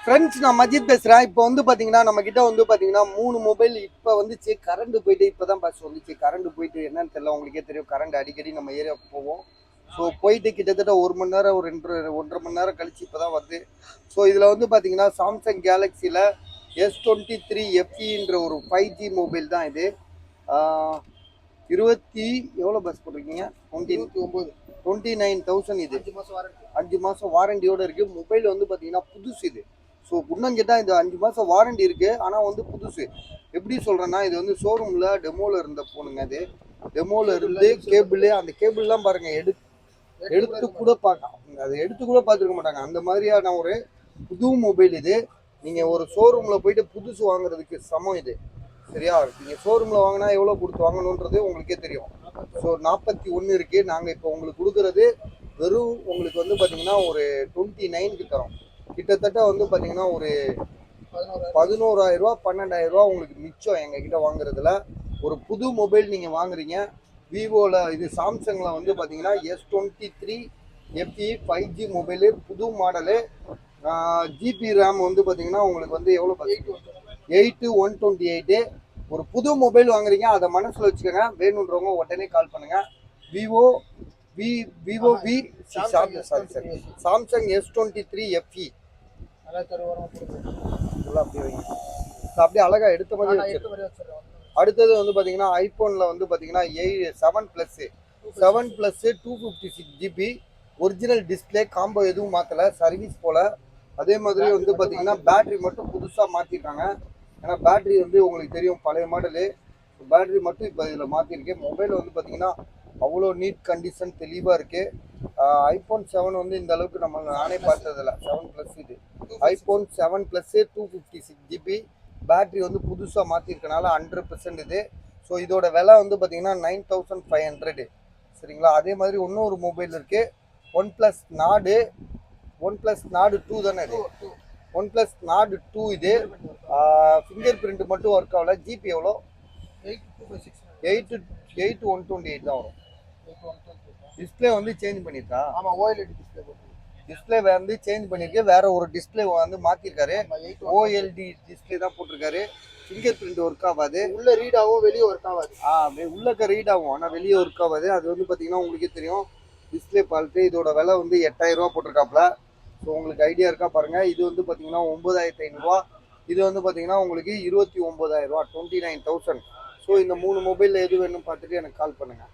Friends, நான் மஜித் பேசுகிறேன். இப்போ வந்து பார்த்தீங்கன்னா நம்மக்கிட்ட வந்து பார்த்தீங்கன்னா 3 மொபைல் இப்போ வந்துச்சு. கரண்ட் போயிட்டு இப்போ தான் பஸ் வந்துச்சு. கரண்ட் போயிட்டு என்னன்னு தெரியல, உங்களுக்கே தெரியும். கரண்ட் அடிக்கடி நம்ம ஏரியாவுக்கு போவோம். ஸோ போயிட்டு கிட்டத்தட்ட 1 மணி நேரம், ஒரு 1.5 மணி நேரம் கழிச்சு இப்போ தான் வருது. ஸோ இதில் வந்து பார்த்தீங்கன்னா சாம்சங் கேலக்ஸியில் S23 FEன்ற ஒரு 5G மொபைல் தான் இது. 20 எவ்வளோ பஸ் போட்டிருக்கீங்க? 29,000 இது. 5 மாதம் வாரண்டியோடு இருக்குது. மொபைல் வந்து பார்த்தீங்கன்னா புதுசு இது. ஸோ இன்னும் கேட்டால் இந்த 5 மாதம் வாரண்டி இருக்குது, ஆனால் வந்து புதுசு. எப்படி சொல்கிறேன்னா, இது வந்து ஷோரூமில் டெமோவில் இருந்த ஃபோனுங்க. அது டெமோவில் இருந்து கேபிள், அந்த கேபிள்லாம் பாருங்கள், எடுத்து கூட அதை எடுத்து கூட பார்த்துருக்க மாட்டாங்க. அந்த மாதிரியான ஒரு புது மொபைல் இது. நீங்கள் ஒரு ஷோரூமில் போயிட்டு புதுசு வாங்குறதுக்கு சமம் இது. சரியா? நீங்கள் ஷோரூமில் வாங்கினா எவ்வளோ கொடுத்து வாங்கணுன்றது உங்களுக்கே தெரியும். ஸோ 41 இருக்குது. நாங்கள் இப்போ உங்களுக்கு கொடுக்குறது வெறும் உங்களுக்கு வந்து பார்த்தீங்கன்னா ஒரு 29க்கு தரோம். கிட்டத்தட்ட வந்து பார்த்தீங்கன்னா ஒரு 11,000 ரூபா 12,000 ரூபா உங்களுக்கு மிச்சம் எங்ககிட்ட வாங்குறதுல. ஒரு புது மொபைல் நீங்கள் வாங்குறீங்க. விவோவில், இது சாம்சங்கில் வந்து பார்த்தீங்கன்னா S23 FE 5G மொபைலு, புது மாடலு. ஜிபி ரேம் வந்து பார்த்தீங்கன்னா உங்களுக்கு வந்து எவ்வளோ? 8128. ஒரு புது மொபைல் வாங்குறீங்க, அதை மனசில் வச்சுக்கோங்க. வேணுன்றவங்க உடனே கால் பண்ணுங்கள். Vivo V Samsung S23 FE அப்படியே அழகா எடுத்த மாதிரி வச்சிருக்கோம். அடுத்தது வந்து பார்த்தீங்கன்னா ஐஃபோனில் வந்து பார்த்தீங்கன்னா 7 plus 256 GB original display, combo எதுவும் மாற்றலை, சர்வீஸ் போல். அதே மாதிரி வந்து பார்த்தீங்கன்னா பேட்ரி மட்டும் புதுசாக மாற்றிருக்காங்க. ஏன்னா பேட்ரி வந்து உங்களுக்கு தெரியும், பழைய மாடலு. பேட்ரி மட்டும் இப்போ இதில் மாற்றிருக்கேன். மொபைல் வந்து பார்த்தீங்கன்னா அவ்வளோ நீட் கண்டிஷன், தெளிவாக இருக்குது. ஐஃபோன் 7 வந்து இந்த அளவுக்கு நானே பார்த்ததில்ல. 7 ப்ளஸ் இது ஐஃபோன் 7 ப்ளஸ் 256 GB. பேட்ரி வந்து புதுசாக மாற்றிருக்கனால 100% இது. ஸோ இதோட விலை வந்து பார்த்தீங்கன்னா 9,500. சரிங்களா? அதே மாதிரி இன்னொரு மொபைல் இருக்குது, ஒன் ப்ளஸ் நாடு 2 தானே இது. ஒன் ப்ளஸ் நாடு 2 இது. ஃபிங்கர் பிரிண்ட் மட்டும் ஒர்க் ஆகல. ஜிபி எவ்வளோ? 8,128 தான் வரும். டிஸ்பிளே வந்து சேஞ்ச் பண்ணியிருக்கா? ஆமாம், OLED டிஸ்பிளே போட்டு டிஸ்பிளே வந்து சேஞ்ச் பண்ணியிருக்கேன். வேற ஒரு டிஸ்பிளே வந்து மாற்றிருக்காரு. OLED டிஸ்பிளே தான் போட்டிருக்காரு. ஃபிங்கர் பிரிண்ட் ஒர்க் ஆகாது. உள்ள ரீட் ஆகும், வெளியே ஒர்க் ஆகாது. உள்ளக்க ரீட் ஆகும், ஆனால் வெளியே ஒர்க் ஆகாது. அது வந்து பார்த்தீங்கன்னா உங்களுக்கே தெரியும். டிஸ்பிளே பார்த்து இதோட விலை வந்து 8,000 ரூபா போட்டிருக்காப்புல. ஸோ உங்களுக்கு ஐடியா இருக்கா பாருங்கள். இது வந்து பார்த்தீங்கன்னா 9,500 ரூபா. இது வந்து பார்த்தீங்கன்னா உங்களுக்கு 29,000 ரூபா, 29,000. ஸோ இந்த 3 மொபைலில் எது வேணும்னு பார்த்துட்டு எனக்கு கால் பண்ணுங்கள்.